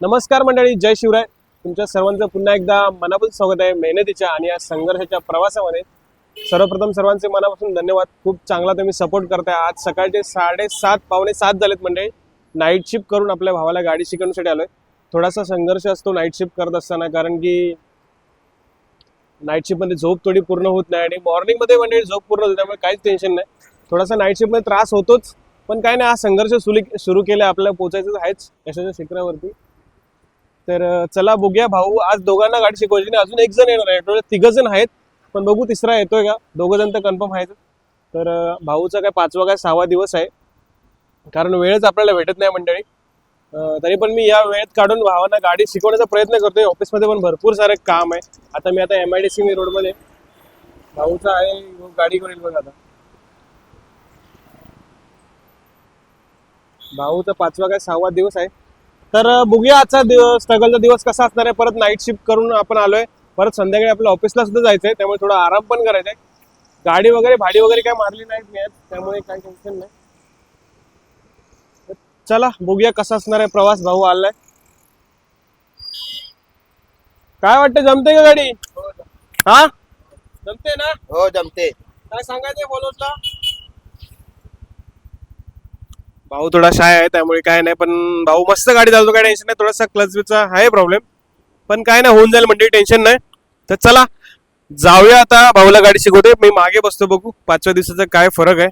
नमस्कार मंडळी, जय शिवराय. तुमच्या सर्वांचं पुन्हा एकदा मनापासून स्वागत आहे मेहनतीच्या आणि या संघर्षाच्या प्रवासामध्ये. सर्वप्रथम सर्वांचे मनापासून धन्यवाद. खूप चांगला तुम्ही सपोर्ट करताय. आज सकाळचे 7:30 पावणे 7 झालेत मंडळी. नाईट शिफ्ट करून आपल्या भावाला गाडी शिकवण्यासाठी आलोय. थोडासा संघर्ष असतो नाईट शिफ्ट करत असताना, कारण की नाईट शिफ्ट मध्ये झोप थोडी पूर्ण होत नाही आणि मॉर्निंग मध्ये मंडळी झोप पूर्ण होते, त्यामुळे काहीच टेन्शन नाही. थोडासा नाईट शिफ्ट मध्ये त्रास होतोच, पण काय नाही, हा संघर्ष सुरू केला. आपल्याला पोहोचायचं आहेच यशाच्या शिखरावरती. तर चला बघूया. भाऊ आज दोघांना गाडी शिकवायची नाही, अजून एक जण येणार आहे. टोटल 3 जण आहेत, पण बघू तिसरा येतोय का. 2 जण तर कन्फर्म आहेत. तर भाऊचा काय 5वा काय 6वा दिवस आहे, कारण वेळच आपल्याला भेटत नाही मंडळी. तरी पण मी या वेळेत काढून भावांना गाडी शिकवण्याचा प्रयत्न करतोय. ऑफिसमध्ये पण भरपूर सारे काम आहे. मी आता MIDC रोडमध्ये भाऊचा आहे, गाडी करेल बघा. आता भाऊचा 5वा काय 6वा दिवस आहे. तर बघूया आजचा स्ट्रगलचा दिवस कसा असणार आहे. परत नाईट शिफ्ट करून आपण आलोय, परत संध्याकाळी आपल्या ऑफिसला सुद्धा जायचंय, त्यामुळे थोडा आराम पण करायचा आहे. गाडी वगैरे भाडी वगैरे काय मारली नाही मी आज, त्यामुळे काही टेन्शन नाही. चला बघूया कसा असणार आहे प्रवास. भाऊ आलाय, काय वाटतं, जमते का गाडी? हा जमते ना? हो जमते. काय सांगायचंय फॉलोअर्सला? भाऊ थोडा शाय आहे, त्यामुळे काय नाही, पण भाऊ मस्त गाडी चालवतो, काय टेन्शन नाही. थोडासा क्लचचा आहे प्रॉब्लेम, पण काय नाही, होऊन जाईल म्हणजे टेन्शन नाही. तर चला जाऊया आता, भाऊला गाडी शिकवते. मी मागे बसतो, बघू 5व्या दिवसाचा काय फरक आहे.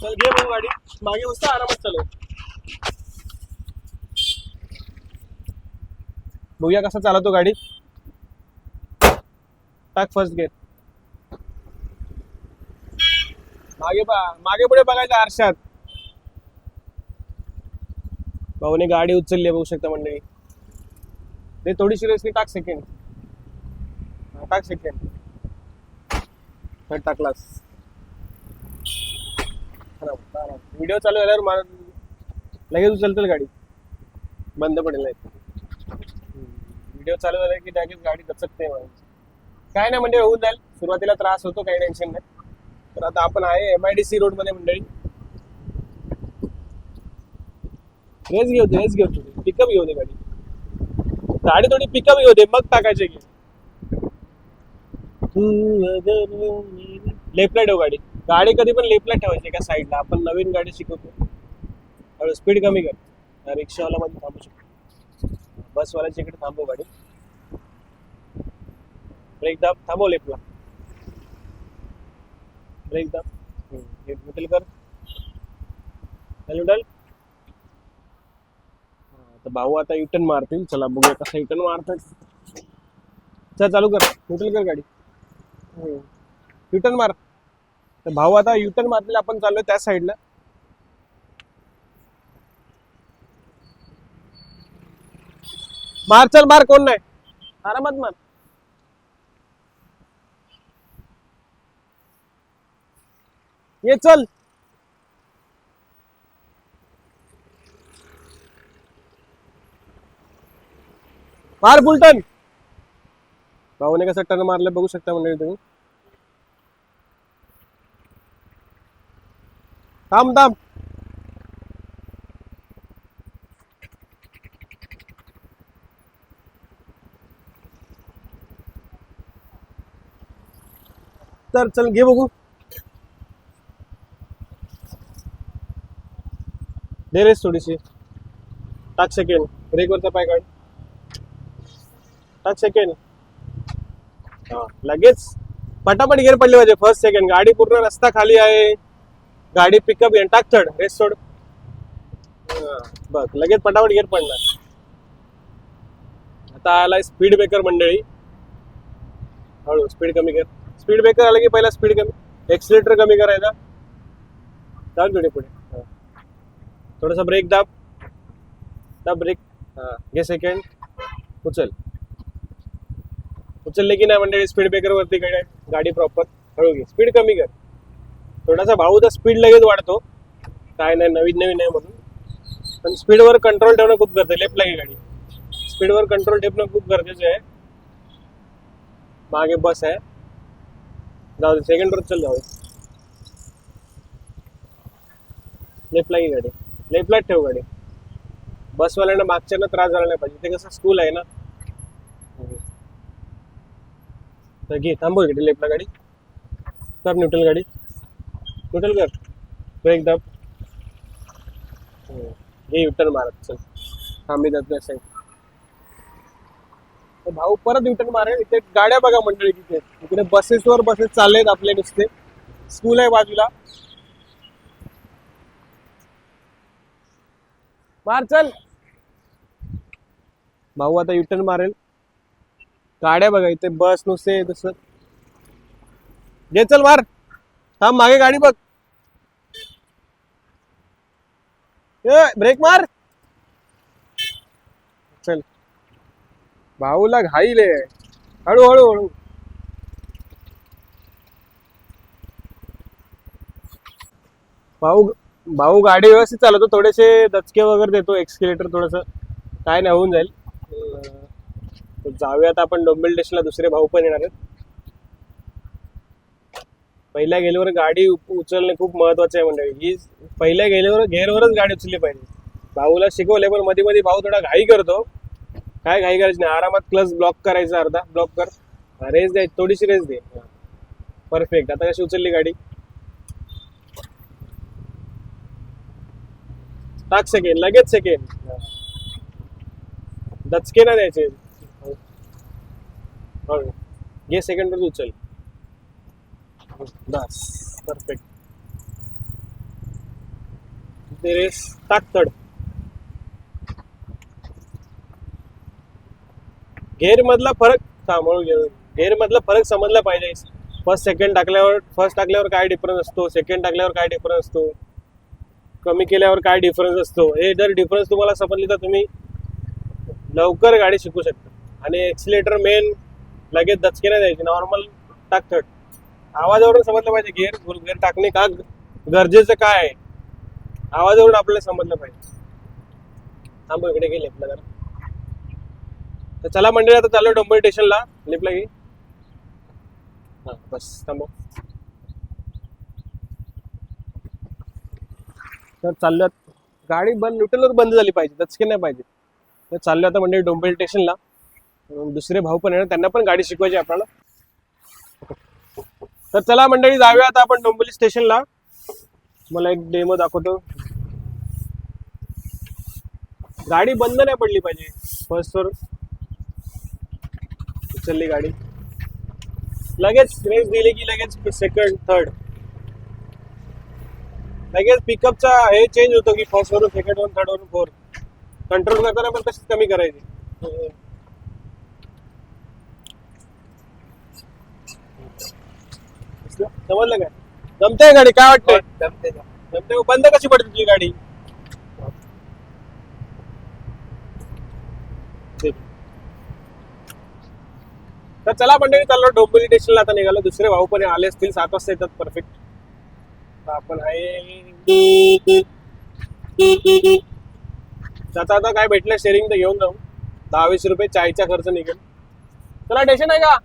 चल घे भाऊ गाडी, मागे बसतो, आरामात चालव. बघूया कसा चालवतो गाडी. टाक फर्स्ट गेअर. मागे पुढे बघायचं आरशात. भाऊने गाडी उचलली, बघू शकता मंडळी. ते थोडीशी रेसनी टाक सेकंड. टाक सेकंड. थर्ड टाकलास. व्हिडिओ चालू झाल्यावर लगेच उचलतील गाडी, बंद पडेल नाही. व्हिडिओ चालू झाला की लगेच गाडी दचकते. काय नाही म्हणजे होऊन जाईल. सुरुवातीला त्रास होतो, काही टेन्शन नाही. तर आता आपण आहे MIDC रोड मध्ये मंडळी. रेस घेऊ दे, पिकअप घेऊ दे गाडी थोडी पिकअप घेऊ दे, मग टाकायचे की. लेफ्टला ठेव गाडी कधी पण लेफ्टला ठेवायची का साईडला. आपण नवीन गाडी शिकवतो, स्पीड कमी कर. रिक्षावाला मध्ये थांबू शकतो, बसवाल्याच्या इकडे थांबव गाडी. ब्रेक दाब, थांबव लेफ्टला. ब्रेक दाब, न्यूट्रल कर, न्यूट्रल. तर भाऊ आता युटर्न मारतील. चला बघूया कसा युटर्न मारतात. चल चालू कर, न्यूट्रल कर गाडी, युटर्न मार. तर भाऊ आता युटर्न मारतील, आपण चाललोय त्या साईडला. मार, चल मार, कोण नाही, आरामात मार. ये चल. मार फुलटन. भाऊने कसं टर्न मारलं बघू शकता म्हणजे तुम्ही. थांब थांब. तर चल घे बघू. दे रेस थोडीशी. टाक सेकंड, ब्रेकवरचा पाय काढ. टाक सेकंड. हा लगेच पटापट गिअर पडले पाहिजे. फर्स्ट सेकंड, गाडी पूर्ण रस्ता खाली आहे. गाडी पिकअप घेऊन टाक. थर्ड रेस सोड. बघ लगेच पटापट गिअर पडणार. आता आलाय स्पीड ब्रेकर मंडळी. हळू स्पीड कमी कर. स्पीड ब्रेकर आला की पहिला स्पीड कमी, एक्सिलेटर कमी करायचा. चाल थोडे पुढे. थोडासा ब्रेक दाब, ब्रेक. हा घे सेकंड, उचलले की नाही मंडळी. स्पीड ब्रेकर वरती गाडी प्रॉपर. हळू घे, स्पीड कमी कर. थोडासा भाऊचा स्पीड लगेच वाढतो, काय नाही, नवीन आहे म्हणून. पण स्पीडवर कंट्रोल ठेवणं खूप गरजेचं. लेफ्टला घे गाडी. स्पीडवर कंट्रोल ठेवणं खूप गरजेचं आहे. मागे बस आहे, जाऊ दे, सेकंड वर चल जाऊ. लेफ्टला ही गाडी, लेफ्टला ठेव गाडी. बसवाल्यांना मागच्यांना त्रास झाला नाही पाहिजे, ते कसं स्कूल आहे ना. तर घे, थांबव इकडे लेफ्टला गाडी. कर न्यूट्रल गाडी, न्यूट्रल कर, ब्रेक दाब. घे युटर्न मारत चल, थांबी जात नाही. भाऊ परत युटर्न मारेल. इथे गाड्या बघा मंडळी, तिथे इकडे बसेसवर बसेस चाललेत आपले नुसते. स्कूल आहे बाजूला. मार चल. भाऊ आता युटर्न मारेल. गाड्या बघा इथे, बस नुसते तसं. घे चल मार. थांब, मागे गाडी बघ. ब्रेक मार चल. भाऊला घाईले, हळू हळू हळू. भाऊ भाऊ गाडी व्यवस्थित चालवतो, थोडेसे दचके वगैरे देतो, एक्सकेलेटर थोडस काय नाही, होऊन जाईल. जाऊयात आपण डोंबिवली स्टेशनला. दुसरे भाऊ पण येणार आहेत. पहिल्या गेल्यावर गाडी उचलणे खूप महत्वाचं आहे मंडळी. ही पहिल्या गेल्यावर घेरवरच गाडी उचलली पाहिजे. भाऊला शिकवलंय, पण मध्ये मध्ये भाऊ थोडा घाई करतो. काय घाई करायची नाही, आरामात क्लच ब्लॉक करायचा, अर्धा ब्लॉक कर, रेस द्यायची, थोडीशी रेस दे. परफेक्ट. आता कशी उचलली गाडी, टाक सेकंड, लगेच सेकंड. दचके ना द्यायचे. घे सेकंड वर उचल, बस परफेक्ट. रेस टाक थर्ड. गेअर मधला फरक गेअर मधला फरक समजला पाहिजे. फर्स्ट टाकल्यावर काय डिफरन्स असतो, सेकंड टाकल्यावर काय डिफरन्स असतो, कमी केल्यावर काय डिफरन्स असतो, हे जर डिफरन्स तुम्हाला समजले तर तुम्ही लवकर गाडी शिकू शकता. आणि एक्सिलेटर मेन लगेच दचके नाही द्यायची, नॉर्मल टाक थर्ड. आवाजावरून समजलं पाहिजे गेअर टाकणे का गरजेचं काय आहे, आवाजावरून आपल्याला समजलं पाहिजे. थांब, इकडे घे लेफ्टला जरा. तर चला मंडळी, आता चालू डोंबिवली स्टेशनला. लेफ्टला घे. हा बस, थांबव. तर चालल्यात. गाडी बंद, न्यूट्रलवर बंद झाली पाहिजे, दचके नाही पाहिजे. तर चाललो आता मंडळी डोंबिवली स्टेशनला. दुसरे भाऊ पण येणार, त्यांना पण गाडी शिकवायची आपल्याला. तर चला मंडळी, जाऊया आता आपण डोंबिवली स्टेशनला. मला एक डेमो दाखवतो. गाडी बंद नाही पडली पाहिजे. फर्स्ट वर उचलली गाडी, लगेच रेस दिली की लगेच सेकंड थर्ड, लगेच पिकअपचा हे चेंज होतो की फर्स्ट वरून सेकंड वरून थर्ड वरून फोर्थ. कंट्रोल करताना पण तशीच कमी करायची. समजलं काय? जमते गाडी, काय वाटतंय? जमते. बंद कशी पडते तुझी गाडी? तर चला मंडळी, चाललो डोंबिवली स्टेशनला. आता निघालो. दुसरे भाऊ पण आले असतील, 7 वाजता येतात. परफेक्ट. आपण आहे आता काय भेटलं शेअरिंग तर घेऊन जाऊ. 10-20 रुपये चायचा खर्च निघेल. चला, स्टेशन आहे का?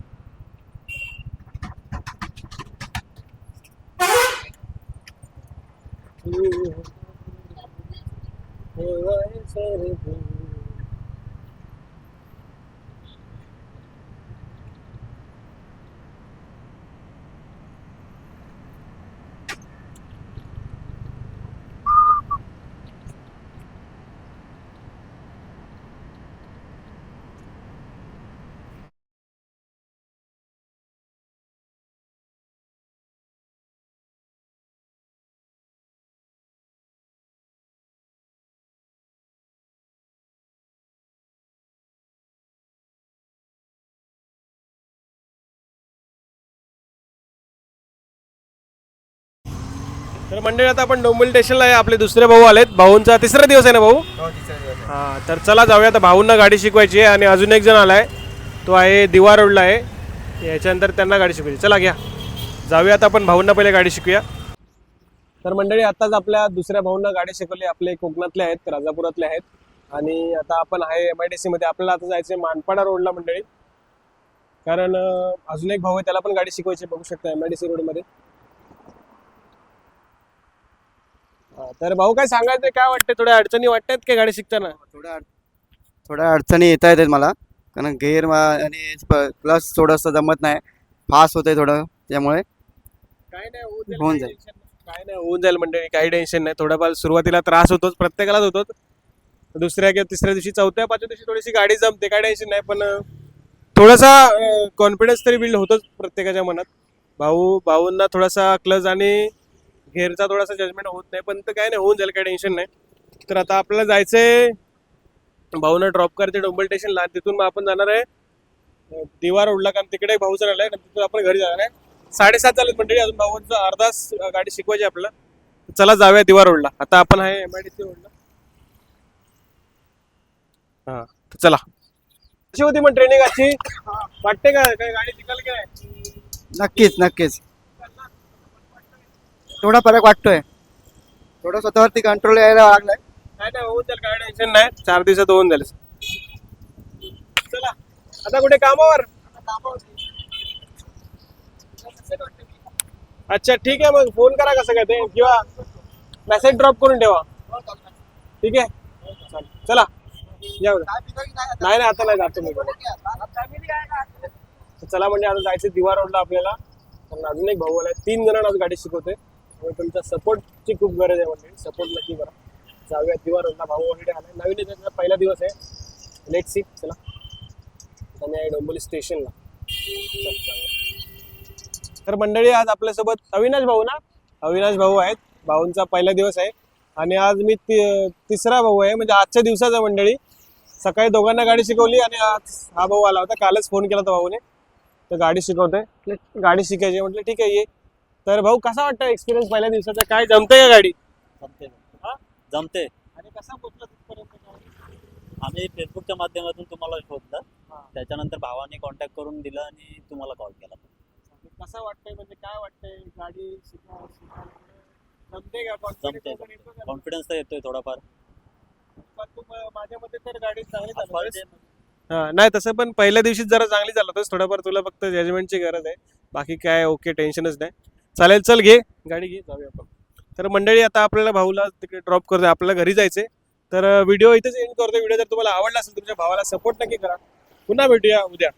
तर मंडळी, आता आपण डोंबिवली स्टेशनला आहे. आपले दुसरे भाऊ आलेत. भाऊंचा तिसरा दिवस आहे ना भाऊ? हा, तर चला जाऊया. आता भाऊंना गाडी शिकवायची आहे. आणि अजून एक जण आलाय, तो आहे दिवा रोडला आहे. याच्यानंतर त्यांना गाडी शिकवायची. चला घ्या, जाऊया. आता आपण भाऊंना पहिले गाडी शिकूया. तर मंडळी, आताच आपल्या दुसऱ्या भाऊंना गाडी शिकवली. आपले कोकणातले आहेत, राजापुरातले आहेत. आणि आता आपण आहे MIDC मध्ये. आपल्याला आता जायचं मानपाडा रोडला मंडळी, कारण अजून एक भाऊ आहे, त्याला पण गाडी शिकवायची. बघू शकता MIDC रोडमध्ये. तर भाऊ काय सांगायचं, काय वाटतंय, थोड्या अडचणी वाटतात काय गाडी शिकताना? थोड्या अडचणी येत आहेत मला, कारण गेअर आणि प्लस थोडंसं जमत नाही, फास्ट होतंय थोडं, त्यामुळे काय नाही होऊन काही जाईल. tension नाही. काय नाही होऊन जाईल मंडळी, काही टेन्शन नाही. थोडाफार सुरुवातीला त्रास होतोच, प्रत्येकालाच होतो. दुसऱ्या किंवा तिसऱ्या दिवशी, चौथ्या पाचव्या दिवशी थोडीशी गाडी जमते, काय टेन्शन नाही. पण थोडासा कॉन्फिडन्स तरी बिल्ड होतोच प्रत्येकाच्या मनात. भाऊंना थोडासा क्लच आणि घेरचा थोडासा जजमेंट होत नाही, पण तर काय नाही, होऊन जाईल, काय टेन्शन नाही. तर आता आपल्याला जायचंय, भाऊना ड्रॉप करते डोंबल स्टेशनला, तिथून मग आपण जाणार आहे दिवा रोडला, कारण तिकडे भाऊ जाणार आहे, तिथून आपण घरी जाणार आहे. 7:30 झालेत मंडळी, अजून भाऊंचं अर्धा तास गाडी शिकवायची आपल्याला. चला जाऊया दिवा रोडला. आता आपण आहे MIDC रोडला. हा, तर चला. कशी होती मग ट्रेनिंग आजची? वाटते का काय गाडी शिकाल की नाही? नक्कीच थोडा फरक वाटतोय, थोडं स्वतःवरती कंट्रोल यायला लागलाय. काय नाही, होऊन जाईल, काय टेन्शन नाही. 4 दिवसात होऊन जाईल. चला आता कुठे कामावर? अच्छा ठीक आहे, मग फोन करा कसं काय ते, किंवा मेसेज ड्रॉप करून ठेवा. ठीक आहे, चला या उद्या. नाही आता नाही जातो मी. चला म्हणजे आता जायचं दिवा रोडला आपल्याला, कारण अजून एक भाऊ आलाय, 3 जणांना आज गाडी शिकवते, त्यामुळे तुमच्या सपोर्टची खूप गरज आहे. म्हणजे सपोर्ट नक्की करा. जाऊया दिवा रोडला. भाऊ ऑलरेडी आलाय, नवीन याच्यातला पहिला दिवस आहे. Let see. चला आणि आहे डोंबिवली स्टेशनला. तर मंडळी आज आपल्यासोबत अविनाश भाऊ आहेत. भाऊंचा पहिला दिवस आहे आणि आज मी तिसरा भाऊ आहे, म्हणजे आजच्या दिवसाचा. मंडळी सकाळी दोघांना गाडी शिकवली आणि आज हा भाऊ आला होता, कालच फोन केला होता भाऊने, तर गाडी शिकवतोय, गाडी शिकायची. म्हटलं ठीक आहे ये. तर भाऊ कसा वाटतं एक्सपिरियन्स पहिल्या दिवसाचा, काय जमतंय का गाडी? जमते. आणि कसा पोहोचला तिथपर्यंत? आम्ही फेसबुकच्या माध्यमातून तुम्हाला शोधलं, त्याच्यानंतर भावाने कॉन्टॅक्ट करून दिलं आणि तुम्हाला कॉल केला. कसं वाटतंय, म्हणजे काय वाटतंय गाडी जमते का? जमते, कॉन्फिडन्स तर येतोय थोडाफार. माझ्या मते तर गाडी चांगली चालवतेस. हा नाही, तसं पण पहिल्या दिवशीच जरा चांगली चालवतोस, थोडाफार तुला फक्त जजमेंटची गरज आहे, बाकी काय ओके, टेन्शनच नाही. चालेल, चल घे गाडी, घे जाऊया आपण. तर मंडळी आता आपल्याला भाऊला तिकडे ड्रॉप करतोय, आपल्याला घरी जायचंय. तर व्हिडिओ इथेच एंड करतोय. व्हिडिओ जर तुम्हाला आवडला असेल, तुमच्या भावाला सपोर्ट नक्की करा. पुन्हा भेटूया उद्या.